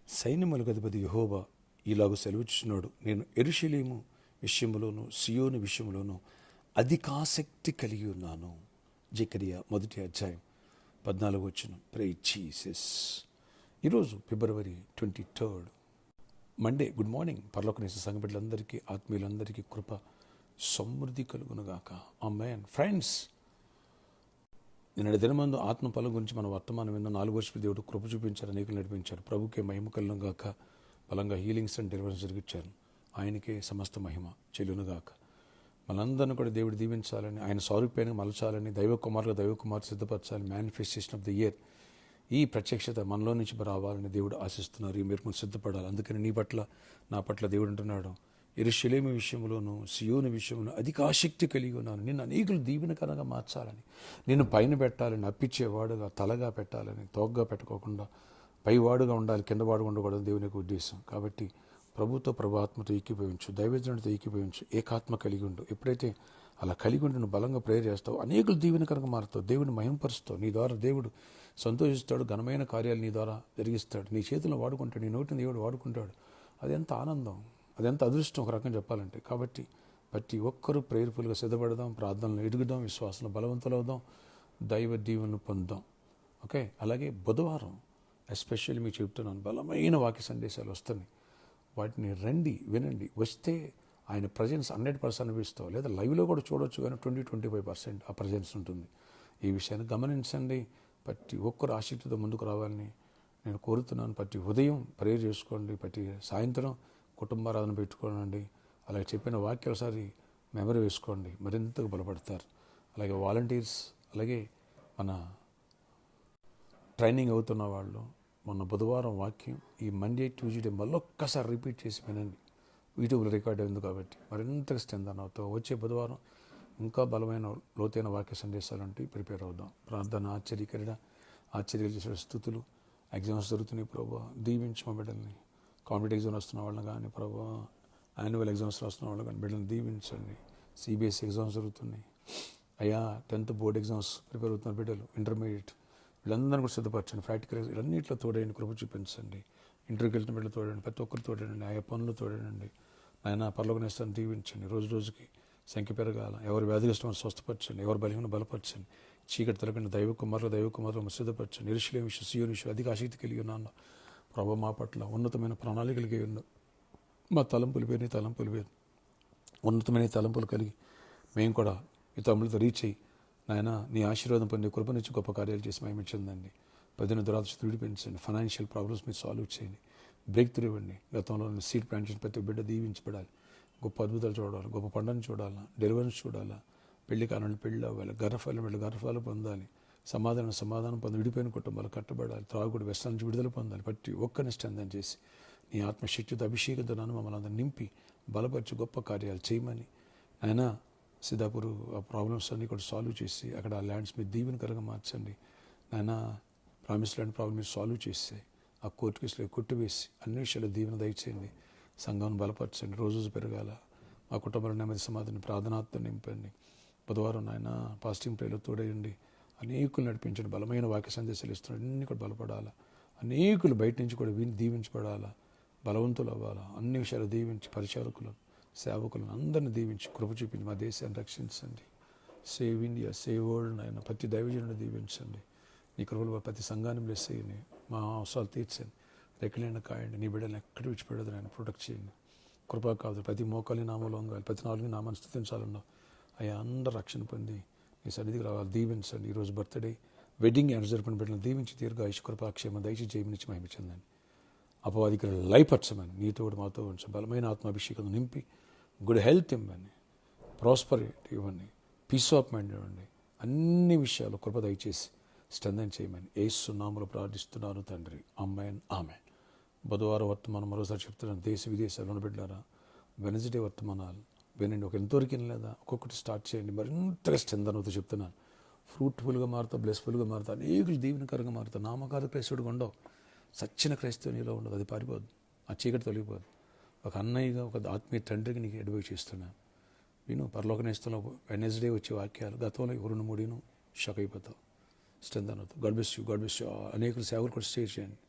సైన్యములకు అధిపతి యెహోవా ఇలాగ సెలవిచ్చుచున్నాడు, నేను యెరూషలేము విషయములోను సియోను విషయములోను అధికాసక్తి కలిగి ఉన్నాను. జకరియా 1 అధ్యాయం 14 ప్రైజ్ జీసస్. ఈరోజు ఫిబ్రవరి 23 మండే. Good morning. పరలోకనేసే సంఘ బిడ్డలందరికీ, ఆత్మీయులందరికీ కృప సమృద్ధి కలుగునుగాక. ఆమేన్. ఫ్రెండ్స్, నిన్నటి దినమందు ఆత్మ ఫలం గురించి మన వర్తమానం విన్న 4 వర్షపు దేవుడు కృప చూపించారు, అనేకులు నడిపించారు. ప్రభుకే మహిమ కలుగునుగాక. బలంగా హీలింగ్స్ అండ్ డెలివరెన్స్ జరిగించారు. ఆయనకే సమస్త మహిమ చెల్లునుగాక. మనందరిని కూడా దేవుడు దీవించాలని, ఆయన స్వరూపాన్ని మలచాలని, దైవ కుమార్ సిద్ధపరచాలని, మేనిఫెస్టేషన్ ఆఫ్ ది ఇయర్ ఈ ప్రత్యక్షత మనలో నుంచి రావాలని దేవుడు ఆశిస్తున్నారు. ఈ మీరు సిద్ధపడాలి. అందుకని నీ పట్ల, నా పట్ల దేవుడు అంటున్నాడు, యెరూషలేము విషయంలోను సియోను విషయంలో అధిక ఆసక్తి కలిగి ఉన్నాను. నిన్ను అనేకులు దీవెనకరంగా మార్చాలని, నిన్ను పైన పెట్టాలని, అప్పించేవాడుగా తలగా పెట్టాలని, తోగ్గా పెట్టుకోకుండా పైవాడుగా ఉండాలి, కిందవాడుగా ఉండకూడదు దేవుని యొక్క ఉద్దేశం. కాబట్టి ప్రభుతో, ఆత్మతో ఏకీభవించు, దైవజనుడితో ఏకీభవించు, ఏకాత్మ కలిగి ఉండు. ఎప్పుడైతే అలా కలిగి ఉండి నువ్వు బలంగా ప్రేయర్ చేస్తావు, అనేకులు దీవెనకరంగా మారుతావు, దేవుడిని మహింపరుస్తావు. నీ ద్వారా దేవుడు సంతోషిస్తాడు, ఘనమైన కార్యాలు నీ ద్వారా జరిగిస్తాడు, నీ చేతులను వాడుకుంటాడు, నీ నోటిని దేవుడు వాడుకుంటాడు. అదెంత ఆనందం, అదెంత అదృష్టం ఒక రకంగా చెప్పాలంటే. కాబట్టి ప్రతి ఒక్కరూ ప్రేయర్ఫుల్గా సిద్ధపడదాం, ప్రార్థనలు ఎదుగుదాం, విశ్వాసంలో బలవంతులవుదాం, దైవ దీవెనలు పొందుదాం. ఓకే. అలాగే బుధవారం ఎస్పెషల్లీ మీకు చెప్తున్నాను, బలమైన వాక్య సందేశాలు వస్తున్నాయి. వాటిని రండి, వినండి. వస్తే ఆయన ప్రజెన్స్ 100% అనిపిస్తావు, లేదా లైవ్లో కూడా చూడవచ్చు, కానీ 20-25% ఆ ప్రజెన్స్ ఉంటుంది. ఈ విషయాన్ని గమనించండి. ప్రతి ఒక్కరు ఆసక్తితో ముందుకు రావాలని నేను కోరుతున్నాను. ప్రతి ఉదయం ప్రేయర్ చేసుకోండి, ప్రతి సాయంత్రం కుటుంబారాధన పెట్టుకోనండి. అలాగే చెప్పిన వాక్యాలు ఒకసారి మెమరీ వేసుకోండి, మరింతగా బలపడతారు. అలాగే వాలంటీర్స్, అలాగే మన ట్రైనింగ్ అవుతున్న వాళ్ళు, మొన్న బుధవారం వాక్యం ఈ మండే ట్యూస్డే మళ్ళొక్కసారి రిపీట్ చేసి వినండి. యూట్యూబ్లో రికార్డ్ అయింది కాబట్టి మరింతగా స్ట్రెంథన్ అవుతాం. వచ్చే బుధవారం ఇంకా బలమైన లోతైన వాక్య సందేశాలు అంటే ప్రిపేర్ అవుదాం. ప్రార్థన, ఆశ్చర్యాలు చేసే స్థుతులు. ఎగ్జామ్స్ జరుగుతున్నాయి ప్రభా, దీవించి మా బిడ్డల్ని. కాంపిటేటివ్ ఎగ్జామ్ వస్తున్న వాళ్ళని కానీ ప్రభా, యాన్యువల్ ఎగ్జామ్స్ వస్తున్న వాళ్ళని కానీ బిడ్డల్ని దీవించండి. సిబిఎస్ఈ ఎగ్జామ్స్ జరుగుతున్నాయి అయ్యా, 10th బోర్డ్ ఎగ్జామ్స్ ప్రిపేర్ అవుతున్న బిడ్డలు, ఇంటర్మీడియట్, వీళ్ళందరినీ కూడా సిద్ధపరచండి. ప్రాక్టికల్ ఇవన్నింటిలో తోడైన కృప చూపించండి. ఇంటర్వ్యూకి వెళ్తున్న బిడ్డలు తోడండి, ప్రతి ఒక్కరు తోడండి, ఆయా పనులు తోడండి. ఆయన పరలోకనేస్తాన్ని దీవించండి. రోజు రోజుకి సంఖ్య పెరగాల. ఎవరు వ్యాధిగ్రస్తమని స్వస్థపరచండి, ఎవరు బలహీన బలపరచండి. చీకటి తొలగండి. దైవ కుమారులు సిద్ధపరచండి. యెరూషలేము విషయం, సియోను విషయం అధిక ఆసక్తి కలిగి ఉన్నాను. ప్రభు మా పట్ల ఉన్నతమైన ప్రణాళిక కలిగి ఉన్నాం. మా తలంపులు పేరు, నీ తలంపులు పేరు, ఉన్నతమైన తలంపులు కలిగి మేము కూడా ఈ తమ్ములతో రీచ్ అయ్యి నాయన నీ ఆశీర్వాదం పొంది కృప నుంచి గొప్ప కార్యాలు చేసి మహిమించండి. పదిన దురాదృష్టి విడిపించండి. ఫైనాన్షియల్ ప్రాబ్లమ్స్ మీరు సాల్వ్ చేయండి. బ్రేక్ త్రూ ఇవ్వండి. గతంలో సీట్ ప్లాంట్ చేసిన ప్రతి బిడ్డ దీవించబడాలి. గొప్ప అద్భుతాలు చూడాలి, గొప్ప పండుగను చూడాలా, డెలివరెన్స్ చూడాలా, పెళ్లి కారణాలు పెళ్ళి అవ్వాలి, గర్భఫలం పొందాలి, సమాధానం పొంది విడిపోయిన కుటుంబాలు కట్టబడాలి, త్రాగుడు వ్యసనం నుంచి విడుదల పొందాలి. ప్రతి ఒక్కరిని స్ట్రెంథన్ చేసి నీ ఆత్మశక్తితో అభిషేకంతో మమ్మల్ని అందరూ నింపి బలపరిచి గొప్ప కార్యాలు చేయమని ఆయన సిద్ధాపూర్ ఆ ప్రాబ్లమ్స్ అన్నీ కూడా సాల్వ్ చేసి అక్కడ ఆ ల్యాండ్స్ మీద దీవెనకరంగా మార్చండి. నాయన ప్రామిస్ ల్యాండ్ ప్రాబ్లమ్ మీరు సాల్వ్ చేసి ఆ కోర్టు కేసులో కొట్టివేసి అన్ని విషయాలు దీవెన దయచేయండి. సంఘాన్ని బలపరచండి. రోజు పెరగాల. మా కుటుంబంలో నెమ్మది సమాధిని ప్రార్థనాత్మ నింపండి. బుధవారం నాయన పాజిటివ్ ప్రేయర్లో తోడేయండి. అనేకులు నడిపించండి. బలమైన వాక్య సందేశాలు ఇస్తున్నాడు, అన్నీ కూడా బలపడాలా. అనేకులు బయట నుంచి కూడా విని దీవించబడాలా, బలవంతులు అవ్వాలా. అన్ని విషయాలు దీవించి పరిచారకులు, సేవకులను అందరినీ దీవించి కృప చూపించి మా దేశాన్ని రక్షించండి. సేవ్ ఇండియా, సేవ్ వరల్డ్ నాయన. ప్రతి దైవజనుని దీవించండి. నీ కృపలు ప్రతి సంఘాన్ని బ్లెస్ చేయండి. మా అవసరాలు తీర్చండి. రెక్కలైన కాయండి. నీ బిడ్డలను ఎక్కడ విడిచిపెడదు ఆయన ప్రొటెక్ట్ చేయండి. కృపా కాదు. ప్రతి మోకాలి నామంలో ఉండాలి, ప్రతి 4 నామాన్ని స్తుతించాలన్నావు అయ్యా. అందరూ రక్షణ పొంది నీ సన్నిధికి రావాలి. దీవించండి. ఈరోజు బర్త్డే, వెడ్డింగ్ యానివర్సరీ బిడ్డలను దీవించి దీర్ఘాయుష్ కృపాక్షేమ దయచేసి జయమినిచ్చి మహిమించండి. అపవాదికి లయపరచమని, నీతో కూడా మాతో ఉంచి బలమైన ఆత్మాభిషేకం నింపి గుడ్ హెల్త్ ఇవ్వండి, ప్రాస్పరిటీ ఇవ్వండి, పీస్ ఆఫ్ మైండ్ ఇవ్వండి. అన్ని విషయాలు కృప దయచేసి స్ట్రెంథన్ చేయమని యేసు నామములో ప్రార్థిస్తున్నాను తండ్రి. ఆమేన్, ఆమేన్. బుధవారం వర్తమానం మరోసారి చెప్తున్నాను. దేశ విదేశాల్లో బిడ్డారా, వెనస్డే వర్తమానాలు వినండి. ఎంతవరకు లేదా ఒక్కొక్కటి స్టార్ట్ చేయండి. మరింతగా స్ట్రెంథన్ అవుతూ చెప్తున్నాను. ఫ్రూట్ఫుల్గా మారుతా, బ్లెస్ఫుల్గా మారుతా, అనేకులు దీవెనకరంగా మారుతా. నామకాద క్రైస్తవుడిగా ఉండవు, సచ్చిన క్రైస్తవు నీలో ఉండదు. అది పారిపోదు, ఆ చీకటి తొలగిపోదు. ఒక అన్నయ్యగా, ఒక ఆత్మీయ తండ్రికి నీకు అడ్వైజ్ చేస్తున్నాను. విను. పరలోకనేస్తంలో వెనస్డే వచ్చే వాక్యాలు గతంలో 2-3 షాక్ అయిపోతావు. స్ట్రెంథన్ అవుతావు. God bless you. అనేకులు సేవలు కూడా షేర్ చేయండి.